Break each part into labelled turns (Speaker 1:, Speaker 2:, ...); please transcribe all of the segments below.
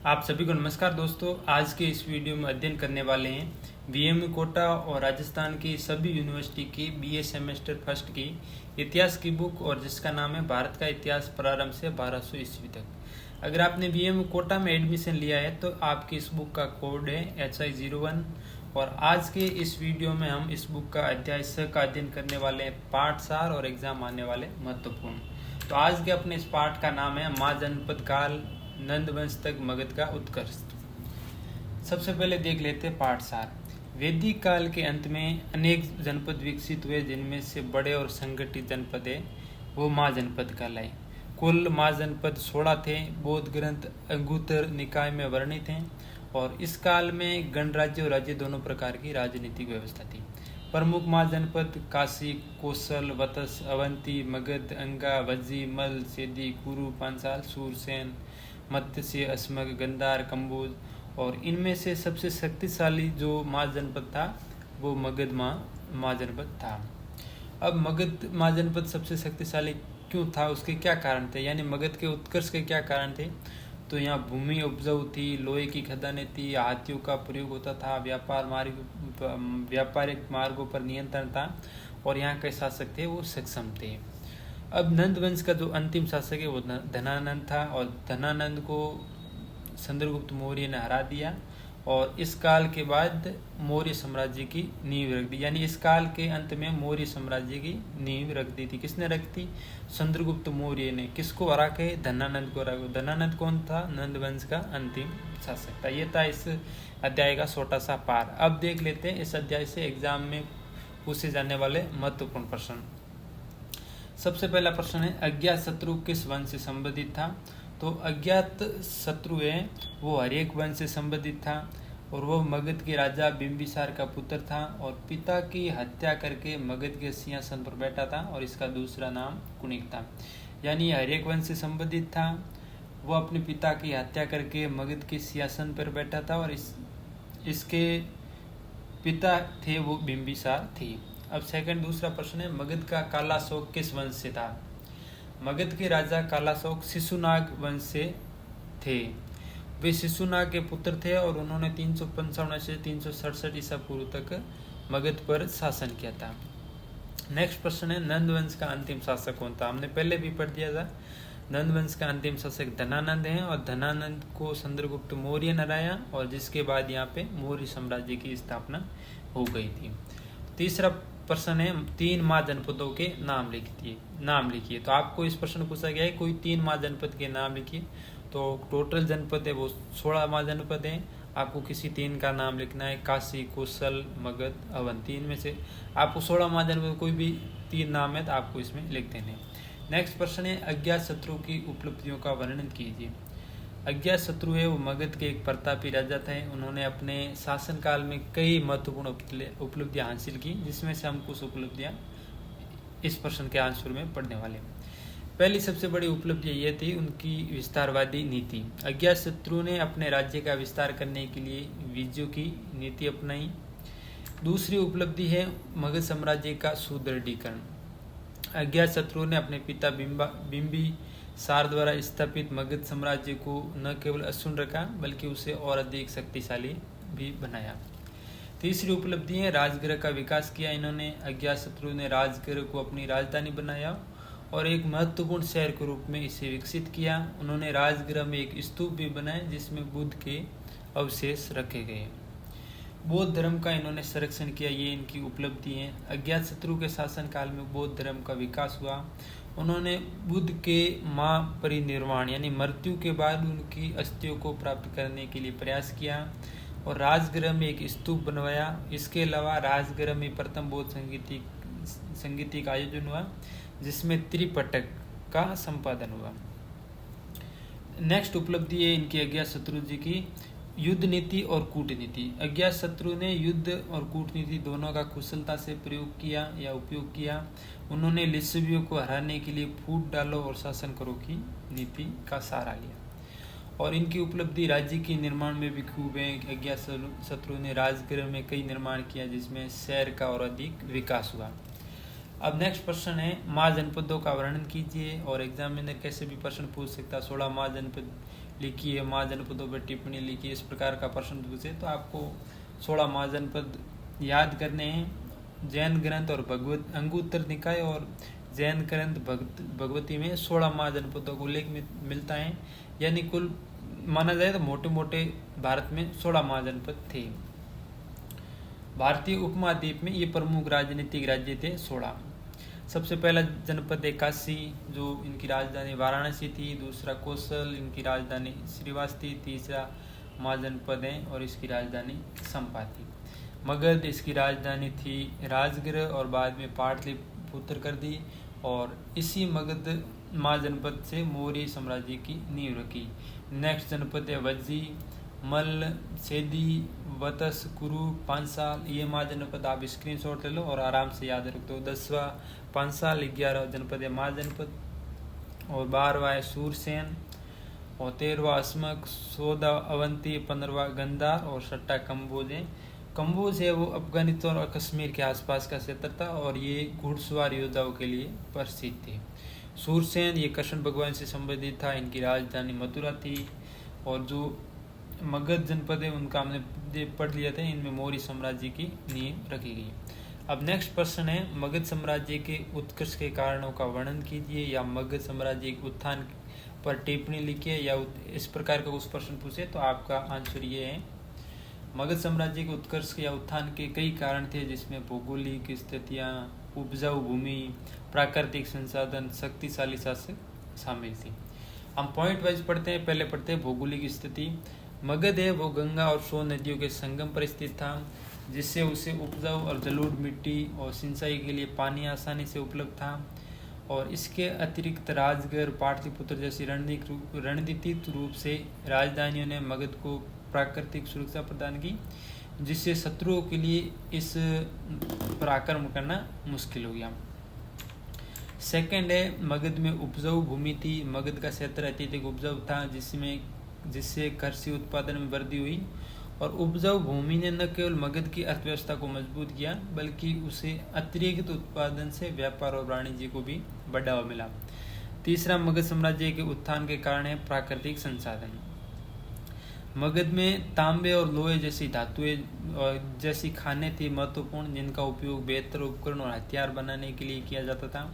Speaker 1: आप सभी को नमस्कार दोस्तों। आज के इस वीडियो में अध्ययन करने वाले हैं वीएमयू कोटा और राजस्थान की सभी यूनिवर्सिटी की बीए सेमेस्टर फर्स्ट की इतिहास की बुक, और जिसका नाम है भारत का इतिहास प्रारंभ से 1200 ईस्वी तक। अगर आपने वीएमयू कोटा में एडमिशन लिया है तो आपकी इस बुक का कोड है HI01। और आज के इस वीडियो में हम इस बुक का अध्याय 6 का अध्ययन करने वाले हैं, पाठ सार और एग्जाम आने वाले महत्वपूर्ण। तो आज के अपने इस पाठ का नाम है माँ जनपद काल नंद वंश तक मगध का उत्कर्ष। सबसे पहले देख लेते हैं पाठ सार। वैदिक काल के अंत में अनेक जनपद विकसित हुए, जिनमें से बड़े और संगठित जनपद है वो माँ जनपद कहलाए। कुल माँ जनपद 16 थे। बौद्ध ग्रंथ अंगुत्तर निकाय में वर्णित हैं। और इस काल में गणराज्य और राज्य दोनों प्रकार की राजनीतिक व्यवस्था थी। प्रमुख माँ जनपद काशी, कौशल, वत्स, अवंती, मगध, अंगा, वज्जी, मल, सेदी, कुरु, पांचाल, सूरसेन, मत्स्य, अस्मक, गंधार, कंबोज। और इनमें से सबसे शक्तिशाली जो माँ जनपद था वो मगध माँ जनपद था। अब मगध माँ जनपद सबसे शक्तिशाली क्यों था, उसके क्या कारण थे, यानी मगध के उत्कर्ष के क्या कारण थे? तो यहाँ भूमि उपजाऊ थी, लोहे की खदानें थी, हाथियों का प्रयोग होता था, व्यापारिक मार्गों पर नियंत्रण था, और यहाँ के शासक थे वो सक्षम थे। अब नंद वंश का जो अंतिम शासक है वो धनानंद था, और धनानंद को चंद्रगुप्त मौर्य ने हरा दिया। और इस काल के बाद मौर्य साम्राज्य की नींव रख दी, यानी इस काल के अंत में मौर्य साम्राज्य की नींव रख दी थी। किसने रख दी? चंद्रगुप्त मौर्य ने। किसको हरा के? धनानंद को हरा। धनानंद कौन था? नंद वंश का अंतिम शासक था। ये था इस अध्याय का छोटा सा पार। अब देख लेते हैं इस अध्याय से एग्जाम में पूछे जाने वाले महत्वपूर्ण प्रश्न। सबसे पहला प्रश्न है, अज्ञात शत्रु किस वंश से संबंधित था? तो अज्ञात शत्रु है वो हर्यक वंश से संबंधित था, और वो मगध के राजा बिंबिसार का पुत्र था, और पिता की हत्या करके मगध के सिंहासन पर बैठा था, और इसका दूसरा नाम कुणिक था। यानी हर्यक वंश से संबंधित था, वो अपने पिता की हत्या करके मगध के सिंहासन पर बैठा था, और इसके पिता थे वो बिंबिसार थे। अब दूसरा प्रश्न है, मगध का कालाशोक किस वंश से था? मगध के राजा कालाशोक शिशुनाग वंश से थे। वे शिशुनाग के पुत्र थे, और उन्होंने 355 से 367 ईसा पूर्व तक मगध पर शासन किया था। नेक्स्ट प्रश्न है, नंद वंश का अंतिम शासक कौन था? हमने पहले भी पढ़ दिया था। नंद वंश का अंतिम शासक धनानंद है, और धनानंद को चंद्रगुप्त मौर्य ने हराया, और जिसके बाद यहाँ पे मौर्य साम्राज्य की स्थापना हो गई थी। तीसरा प्रश्न है, 3 माँ जनपदों के नाम लिखिए। तो आपको इस प्रश्न पूछा गया है कोई 3 माँ जनपद के नाम लिखिए। तो टोटल जनपद है वो 16 माँ जनपद है। आपको किसी 3 का नाम लिखना है, काशी, कौशल, मगध, अवंती। इनमें से आपको 16 माँ जनपद कोई भी 3 नाम है तो आपको इसमें लिख देने। नेक्स्ट प्रश्न है, अज्ञात शत्रु की उपलब्धियों का वर्णन कीजिए। अज्ञात शत्रु है वो मगध के एक प्रतापी राजा थे। उन्होंने अपने शासनकाल में कई महत्वपूर्ण उपलब्धियां हासिल की, जिसमें से हम कुछ उपलब्धियां इस प्रश्न के आंसर में पढ़ने वाले हैं। पहली सबसे बड़ी उपलब्धि ये थी उनकी विस्तारवादी नीति। अज्ञात शत्रु ने अपने राज्य का विस्तार करने के लिए विजयों की नीति अपनाई। दूसरी उपलब्धि है मगध साम्राज्य का सुदृढ़ीकरण। अज्ञात शत्रु ने अपने पिता बिंबिसार द्वारा स्थापित मगध साम्राज्य को न केवल अक्षुण्ण रखा बल्कि उसे और अधिक शक्तिशाली भी बनाया। तीसरी उपलब्धि है राजगृह का विकास किया। इन्होंने अज्ञात शत्रु ने राजगृह को अपनी राजधानी बनाया और एक महत्वपूर्ण शहर के रूप में इसे विकसित किया। उन्होंने राजगृह में एक स्तूप भी बनाया जिसमें बुद्ध के अवशेष रखे गए। बौद्ध धर्म का इन्होंने संरक्षण किया, ये इनकी उपलब्धि है। अज्ञात शत्रु के शासन काल में बौद्ध धर्म का विकास हुआ। उन्होंने बुद्ध के महापरिनिर्वाण यानी मृत्यु के बाद उनकी अस्थियों को प्राप्त करने के लिए प्रयास किया और राजगृह में एक स्तूप बनवाया। इसके अलावा राजगृह में प्रथम बौद्ध संगीत का आयोजन हुआ जिसमें त्रिपिटक का संपादन हुआ। नेक्स्ट उपलब्धि है इनकी अज्ञात शत्रु जी की युद्ध नीति और कूटनीति। अज्ञात शत्रु ने युद्ध और कूटनीति दोनों का कुशलता से प्रयोग किया या उपयोग किया। उन्होंने लिच्छवियों को हराने के लिए फूट डालो और शासन करो की नीति का सहारा लिया। और इनकी उपलब्धि राज्य के निर्माण में भी खूब है। अज्ञात शत्रु ने राजगृह में कई निर्माण किया जिसमें शहर का और अधिक विकास हुआ। अब नेक्स्ट प्रश्न है माँ जनपदों का वर्णन कीजिए। और एग्जामिनर कैसे भी प्रश्न पूछ सकता है। 16 माँ जनपद लिखी है, महाजनपदों पर टिप्पणी लिखी है, इस प्रकार का प्रश्न पूछे तो आपको 16 महाजनपद याद करने हैं। जैन ग्रंथ और भगवत अंगुत्तर निकाय और जैन ग्रंथ भगवती में 16 महाजनपदों को उल्लेख मिलता है, यानी कुल माना जाए तो मोटे मोटे भारत में 16 महाजनपद थे। भारतीय उपमहाद्वीप में ये प्रमुख राजनीतिक राज्य थे 16। सबसे पहला जनपद है काशी, जो इनकी राजधानी वाराणसी थी। दूसरा कौशल, इनकी राजधानी श्रीवास थी। तीसरा महाजनपद है और इसकी राजधानी संपा थी। मगध, इसकी राजधानी थी राजगृह और बाद में पाटलिपुत्र कर दी, और इसी मगध महाजनपद से मौर्य साम्राज्य की नींव रखी। नेक्स्ट जनपद है वज्जी, मल्ल, सेदी, वतस, कुरु, पांचाल। ये महाजनपद आप स्क्रीनशॉट ले लो और आराम से याद रख दो। 10वां पांचाल, 11वां जनपद है महाजनपद और 12वां है सूरसेन और 13वां अस्मक, 14वां अवंती, 15वां गंधार और 6वां कम्बोज है। कम्बोज है वो अफगानिस्तान और कश्मीर के आसपास का क्षेत्र था और ये घुड़सवार योद्धाओं के लिए प्रसिद्ध थे। सूरसेन ये कृष्ण भगवान से संबंधित था, इनकी राजधानी मथुरा थी। और जो मगध जनपद है उनका हमने पढ़ लिया था, इनमें मौर्य साम्राज्य की नींव रखी गई। अब नेक्स्ट प्रश्न है, मगध साम्राज्य के उत्कर्ष के कारणों का वर्णन कीजिए, या मगध साम्राज्य के उत्थान पर टिप्पणी लिखिए, या इस प्रकार का कुछ प्रश्न पूछे तो आपका आंसर ये है। मगध साम्राज्य के उत्कर्ष या उत्थान के कई कारण थे, जिसमें भौगोलिक स्थितियाँ, उपजाऊ भूमि, प्राकृतिक संसाधन, शक्तिशाली शासक शामिल थी। हम पॉइंट वाइज पढ़ते हैं। पहले पढ़ते हैं भौगोलिक स्थिति। मगध है वो गंगा और सोन नदियों के संगम पर स्थित था, जिससे उसे उपजाऊ और जलोढ़ मिट्टी और सिंचाई के लिए पानी आसानी से उपलब्ध था। और इसके अतिरिक्त राजगढ़, पाटलिपुत्र जैसी रणनीतिक रूप से राजधानियों ने मगध को प्राकृतिक सुरक्षा प्रदान की, जिससे शत्रुओं के लिए इस पर आक्रमण करना मुश्किल हो गया। सेकंड है, मगध में उपजाऊ भूमि थी। मगध का क्षेत्र अत्यधिक उपजाऊ था, जिससे कृषि उत्पादन में वृद्धि हुई। और उपजाऊ भूमि ने न केवल मगध की अर्थव्यवस्था को मजबूत किया, बल्कि उसे अतिरिक्त उत्पादन से व्यापार और वाणिज्य को भी बढ़ावा मिला। तीसरा, मगध साम्राज्य के उत्थान के कारण है प्राकृतिक संसाधन। मगध में तांबे और लोहे जैसी धातुएं जैसी खानें थी महत्वपूर्ण, जिनका उपयोग बेहतर उपकरण और हथियार बनाने के लिए किया जाता था।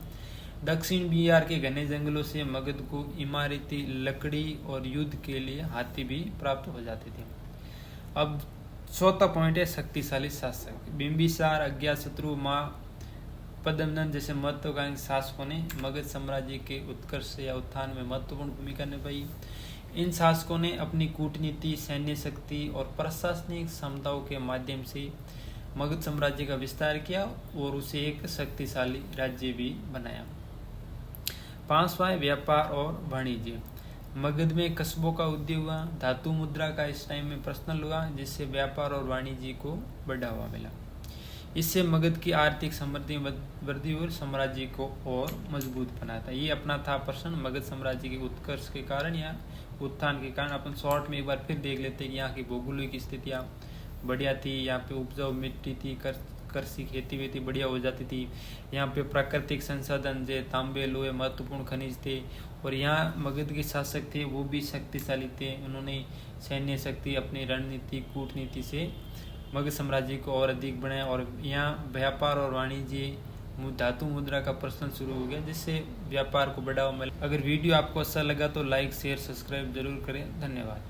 Speaker 1: दक्षिण बिहार के घने जंगलों से मगध को इमारती लकड़ी और युद्ध के लिए हाथी भी प्राप्त हो जाते थे। अब चौथा पॉइंट है शक्तिशाली शासक। बिंबिसार, अज्ञातशत्रु, पद्मनंद जैसे महत्वाकांक्षी शासकों ने मगध साम्राज्य के उत्कर्ष या उत्थान में महत्वपूर्ण भूमिका निभाई। इन शासकों ने अपनी कूटनीति, सैन्य शक्ति और प्रशासनिक क्षमताओं के माध्यम से मगध साम्राज्य का विस्तार किया और उसे एक शक्तिशाली राज्य भी बनाया। 5वां, व्यापार और वाणिज्य। मगध में कस्बों का उदय हुआ। धातु मुद्रा का इस टाइम में प्रचलन हुआ, जिससे व्यापार और वाणिज्य को बढ़ावा मिला। इससे मगध की आर्थिक समृद्धि वृद्धि और साम्राज्य को और मजबूत बनाता। ये अपना था प्रश्न मगध साम्राज्य के उत्कर्ष के कारण या उत्थान के कारण। अपन शॉर्ट में एक बार फिर देख लेते हैं कि यहाँ की भौगोलिक स्थितियाँ बढ़िया थी, यहाँ पे उपजाऊ मिट्टी थी, कृषि खेती वेती बढ़िया हो जाती थी। यहाँ पे प्राकृतिक संसाधन जैसे तांबे, लोहे महत्वपूर्ण खनिज थे। और यहाँ मगध के शासक थे वो भी शक्तिशाली थे। उन्होंने सैन्य शक्ति अपनी रणनीति, कूटनीति से मगध साम्राज्य को और अधिक बढ़ाया। और यहाँ व्यापार और वाणिज्य, धातु मुद्रा का प्रचलन शुरू हो गया, जिससे व्यापार को बढ़ावा मिला। अगर वीडियो आपको अच्छा लगा तो लाइक, शेयर, सब्सक्राइब जरूर करें। धन्यवाद।